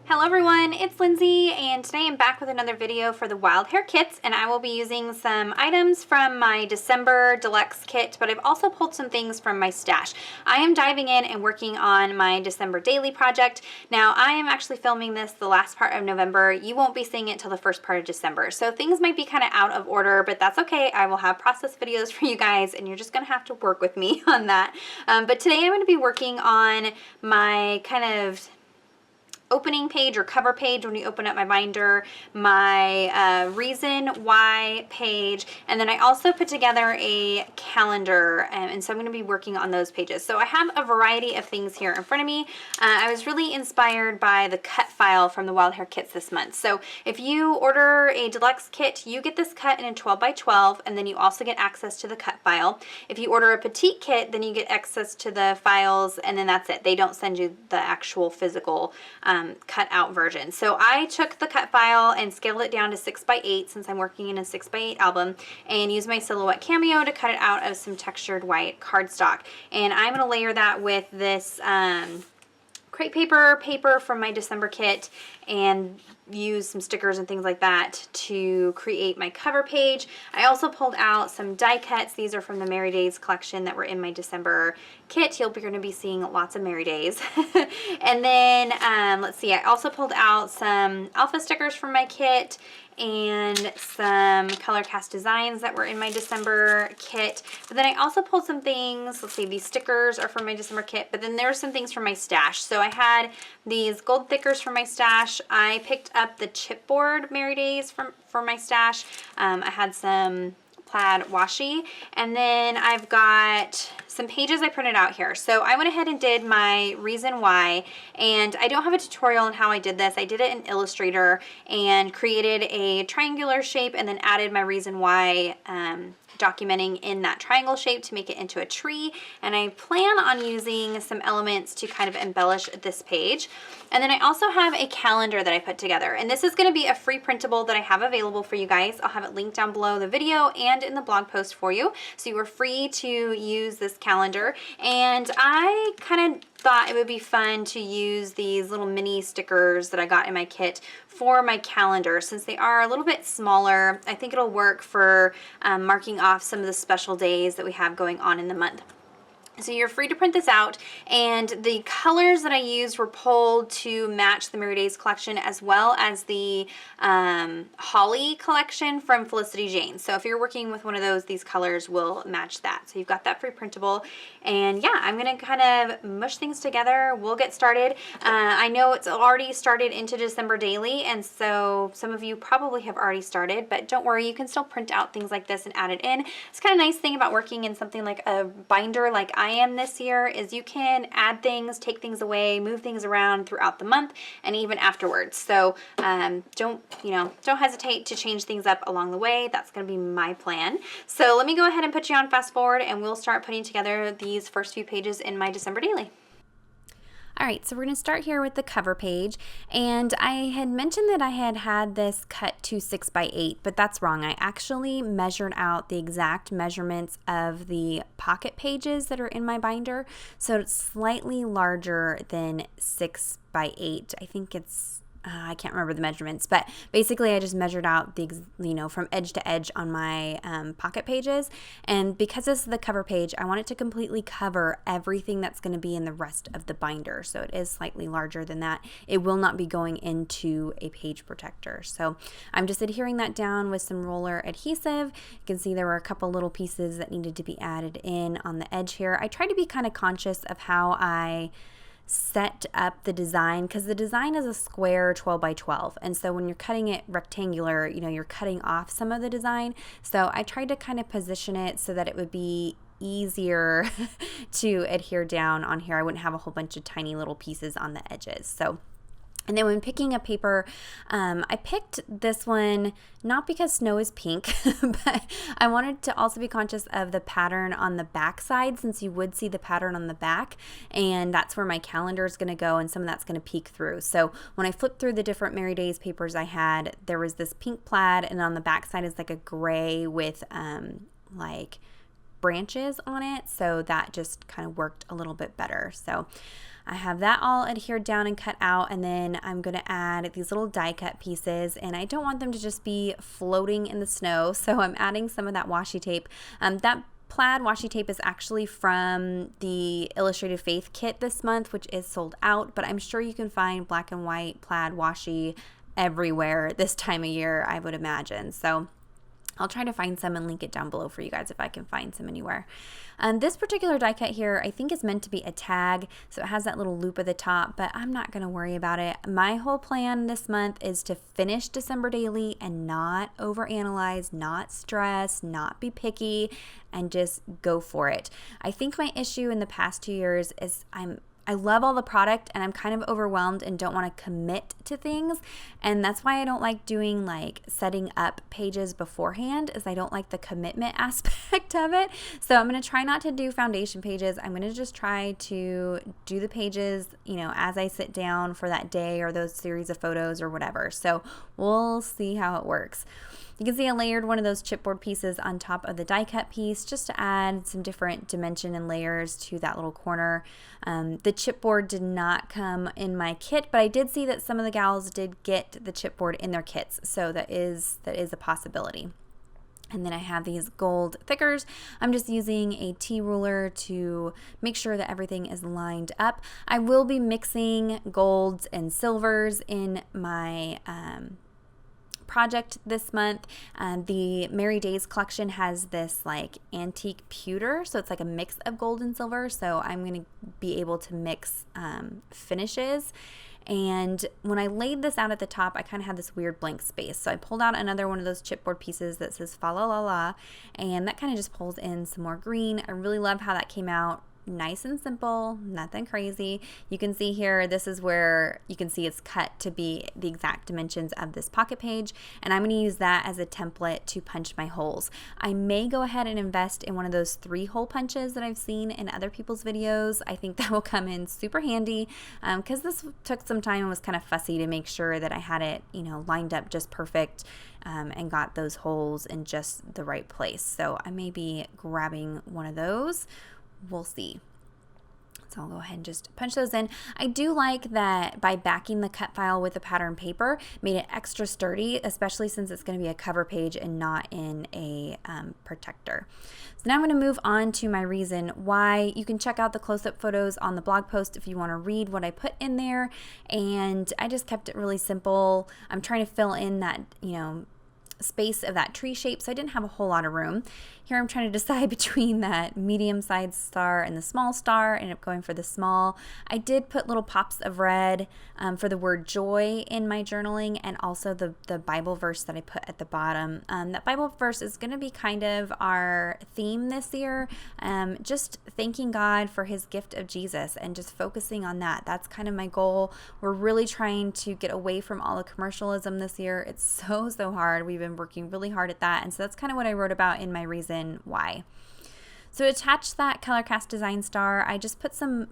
Hello everyone, it's Lindsay, and today I'm back with another video for the Wild Hare Kits, and I will be using some items from my December Deluxe kit, but I've also pulled some things from my stash. I am diving in and working on my December daily project. Now, I am actually filming this the last part of November. You won't be seeing it till the first part of December, so things might be kind of out of order, but that's okay. I will have process videos for you guys, and you're just gonna have to work with me on that. But today I'm gonna be working on my kind of opening page or cover page when you open up my binder, my reason why page, and then I also put together a calendar, and so I'm going to be working on those pages. So I have a variety of things here in front of me. I was really inspired by the cut file from the Wild Hare Kits this month. So if you order a deluxe kit, you get this cut in a 12 by 12, and then you also get access to the cut file. If you order a petite kit, then you get access to the files, and then that's it. They don't send you the actual physical cut out version. So I took the cut file and scaled it down to 6 by 8 since I'm working in a 6 by 8 album, and used my Silhouette Cameo to cut it out of some textured white cardstock. And I'm going to layer that with this crepe paper from my December kit, and use some stickers and things like that to create my cover page. I also pulled out some die cuts. These are from the Merry Days collection that were in my December kit. You'll be going to be seeing lots of Merry Days. And then let's see, I also pulled out some alpha stickers from my kit and some color cast designs that were in my December kit. But then I also pulled some things. Let's see, these stickers are from my December kit, but then there's some things from my stash. So I had these gold thickers from my stash. I picked up the chipboard Merry Days for my stash. I had some plaid washi, and then I've got some pages I printed out here. So I went ahead and did my reason why, and I don't have a tutorial on how I did this. I did it in Illustrator and created a triangular shape and then added my reason why documenting in that triangle shape to make it into a tree, and I plan on using some elements to kind of embellish this page. And then I also have a calendar that I put together, and this is going to be a free printable that I have available for you guys. I'll have it linked down below the video and in the blog post for you, so you are free to use this calendar. And I kind of thought it would be fun to use these little mini stickers that I got in my kit for my calendar. Since they are a little bit smaller, I think it'll work for marking off some of the special days that we have going on in the month. So you're free to print this out, and the colors that I used were pulled to match the Merry Days collection as well as the Holly collection from Felicity Jane. So if you're working with one of those, these colors will match that. So you've got that free printable, and yeah, I'm gonna kind of mush things together. We'll get started. I know it's already started into December daily, and so some of you probably have already started, but don't worry, you can still print out things like this and add it in. It's kind of nice thing about working in something like a binder like I am this year is you can add things, take things away, move things around throughout the month and even afterwards. So don't hesitate to change things up along the way. That's going to be my plan. So let me go ahead and put you on fast forward, and we'll start putting together these first few pages in my December daily. All right, so we're going to start here with the cover page, and I had mentioned that I had this cut to 6 by 8, but that's wrong. I actually measured out the exact measurements of the pocket pages that are in my binder, so it's slightly larger than 6 by 8. I think it's I can't remember the measurements, but basically I just measured out the, from edge to edge on my pocket pages. And because this is the cover page, I want it to completely cover everything that's going to be in the rest of the binder. So it is slightly larger than that. It will not be going into a page protector. So I'm just adhering that down with some roller adhesive. You can see there were a couple little pieces that needed to be added in on the edge here. I try to be kind of conscious of how I set up the design, because the design is a square 12 by 12, and so when you're cutting it rectangular, you're cutting off some of the design. So I tried to kind of position it so that it would be easier to adhere down on here. I wouldn't have a whole bunch of tiny little pieces on the edges. So and then when picking a paper, I picked this one not because snow is pink, but I wanted to also be conscious of the pattern on the back side, since you would see the pattern on the back, and that's where my calendar is going to go, and some of that's going to peek through. So when I flipped through the different Merry Days papers I had, there was this pink plaid, and on the back side is like a gray with like branches on it, so that just kind of worked a little bit better. So I have that all adhered down and cut out, and then I'm going to add these little die cut pieces, and I don't want them to just be floating in the snow, so I'm adding some of that washi tape. That plaid washi tape is actually from the Illustrated Faith kit this month, which is sold out, but I'm sure you can find black and white plaid washi everywhere this time of year, I would imagine. So I'll try to find some and link it down below for you guys if I can find some anywhere. This particular die cut here, I think is meant to be a tag, so it has that little loop at the top, but I'm not going to worry about it. My whole plan this month is to finish December daily and not overanalyze, not stress, not be picky, and just go for it. I think my issue in the past 2 years is I love all the product and I'm kind of overwhelmed and don't want to commit to things, and that's why I don't like doing like setting up pages beforehand, is I don't like the commitment aspect of it. So I'm going to try not to do foundation pages. I'm going to just try to do the pages, you know, as I sit down for that day or those series of photos or whatever. So we'll see how it works. You can see I layered one of those chipboard pieces on top of the die cut piece just to add some different dimension and layers to that little corner. The chipboard did not come in my kit, but I did see that some of the gals did get the chipboard in their kits, so that is a possibility. And then I have these gold thickers. I'm just using a T-ruler to make sure that everything is lined up. I will be mixing golds and silvers in my project this month. The Merry Days collection has this like antique pewter, so it's like a mix of gold and silver, so I'm going to be able to mix finishes. And when I laid this out at the top, I kind of had this weird blank space, so I pulled out another one of those chipboard pieces that says fa la la la, and that kind of just pulls in some more green. I really love how that came out. Nice and simple, nothing crazy. You can see here, this is where you can see it's cut to be the exact dimensions of this pocket page, and I'm going to use that as a template to punch my holes. I may go ahead and invest in one of those 3-hole punches that I've seen in other people's videos. I think that will come in super handy because this took some time and was kind of fussy to make sure that I had it, you know, lined up just perfect and got those holes in just the right place. So I may be grabbing one of those. We'll see. So I'll go ahead and just punch those in. I do like that by backing the cut file with the pattern paper, made it extra sturdy, especially since it's going to be a cover page and not in a protector. So now I'm going to move on to my reason why. You can check out the close-up photos on the blog post if you want to read what I put in there, and I just kept it really simple. I'm trying to fill in that, you know, space of that tree shape, so I didn't have a whole lot of room. Here I'm trying to decide between that medium-sized star and the small star. I ended up going for the small. I did put little pops of red for the word joy in my journaling, and also the Bible verse that I put at the bottom. That Bible verse is going to be kind of our theme this year, just thanking God for his gift of Jesus and just focusing on that. That's kind of my goal. We're really trying to get away from all the commercialism this year. It's so hard. We've been working really hard at that, and so that's kind of what I wrote about in my reason why. So to attach that color cast design star, I just put some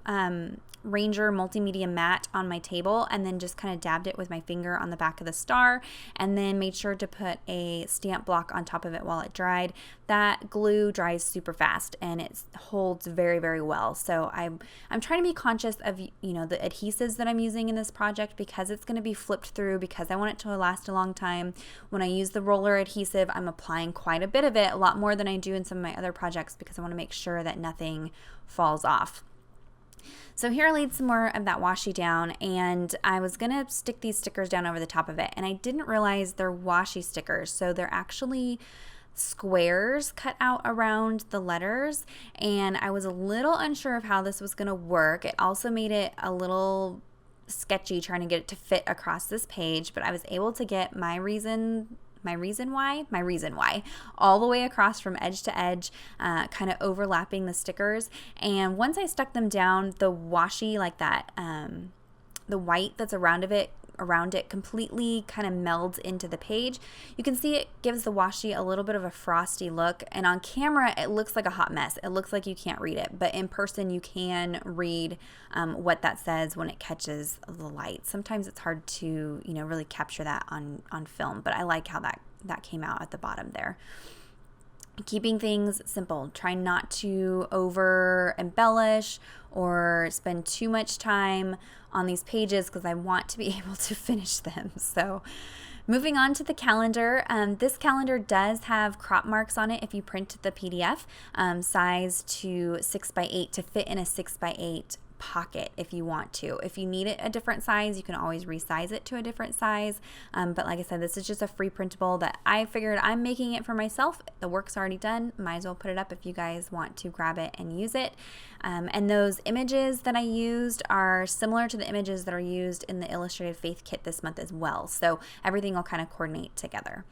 Ranger multimedia matte on my table and then just kind of dabbed it with my finger on the back of the star, and then made sure to put a stamp block on top of it while it dried. That glue dries super fast and it holds very well. So I'm trying to be conscious of, you know, the adhesives that I'm using in this project, because it's going to be flipped through, because I want it to last a long time. When I use the roller adhesive, I'm applying quite a bit of it, a lot more than I do in some of my other projects, because I want to make sure that nothing falls off. So here I laid some more of that washi down, and I was going to stick these stickers down over the top of it, and I didn't realize they're washi stickers, so they're actually squares cut out around the letters, and I was a little unsure of how this was going to work. It also made it a little sketchy trying to get it to fit across this page, but I was able to get my reason why all the way across from edge to edge, kind of overlapping the stickers. And once I stuck them down, the washi, like that, the white that's around it completely kind of melds into the page. You can see it gives the washi a little bit of a frosty look, and on camera it looks like a hot mess. It looks like you can't read it, but in person you can read what that says when it catches the light. Sometimes it's hard to, you know, really capture that on film, but I like how that came out at the bottom there. keeping things simple. Try not to over embellish or spend too much time on these pages because I want to be able to finish them. So moving on to the calendar, this calendar does have crop marks on it if you print the PDF, size to 6x8 to fit in a 6x8 pocket if you want to. If you need it a different size, you can always resize it to a different size. But like I said, this is just a free printable that I figured I'm making it for myself. The work's already done. Might as well put it up if you guys want to grab it and use it. And those images that I used are similar to the images that are used in the Illustrated Faith Kit this month as well. So everything will kind of coordinate together.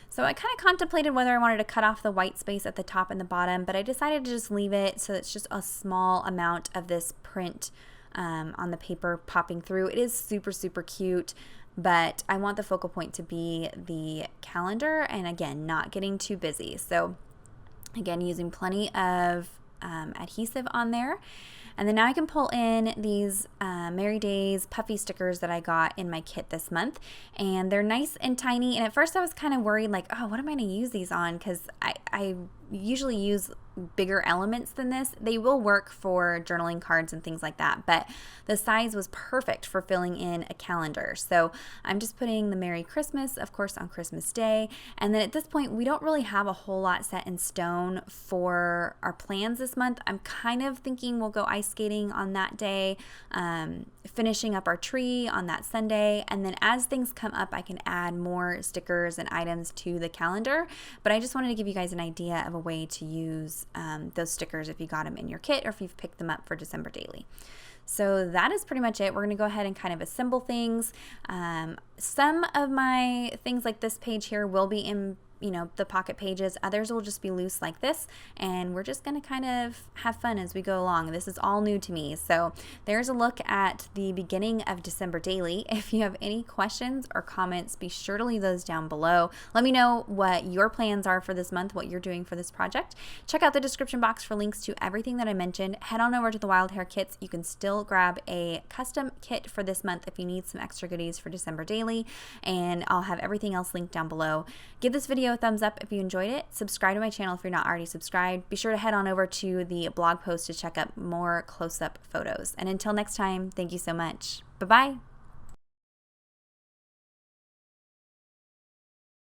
So I kind of contemplated whether I wanted to cut off the white space at the top and the bottom, but I decided to just leave it so it's just a small amount of this print on the paper popping through. It is super, super cute, but I want the focal point to be the calendar and again, not getting too busy. So again, using plenty of adhesive on there. And then now I can pull in these Merry Days puffy stickers that I got in my kit this month. And they're nice and tiny. And at first I was kind of worried like, oh, what am I going to use these on? Because I usually use bigger elements than this. They will work for journaling cards and things like that, but the size was perfect for filling in a calendar. So I'm just putting the Merry Christmas, of course, on Christmas Day. And then at this point, we don't really have a whole lot set in stone for our plans this month. I'm kind of thinking we'll go ice skating on that day, finishing up our tree on that Sunday. And then as things come up, I can add more stickers and items to the calendar. But I just wanted to give you guys an idea of a way to use those stickers if you got them in your kit or if you've picked them up for December daily. So that is pretty much it. We're going to go ahead and kind of assemble things. Some of my things like this page here will be in the pocket pages. Others will just be loose like this, and we're just going to kind of have fun as we go along. This is all new to me. So there's a look at the beginning of December daily. If you have any questions or comments, be sure to leave those down below. Let me know what your plans are for this month, what you're doing for this project. Check out the description box for links to everything that I mentioned. Head on over to the Wild Hare Kits. You can still grab a custom kit for this month if you need some extra goodies for December daily, and I'll have everything else linked down below. Give this video a thumbs up if you enjoyed it. Subscribe to my channel if you're not already subscribed. Be sure to head on over to the blog post to check out more close-up photos. And until next time, thank you so much. Bye-bye.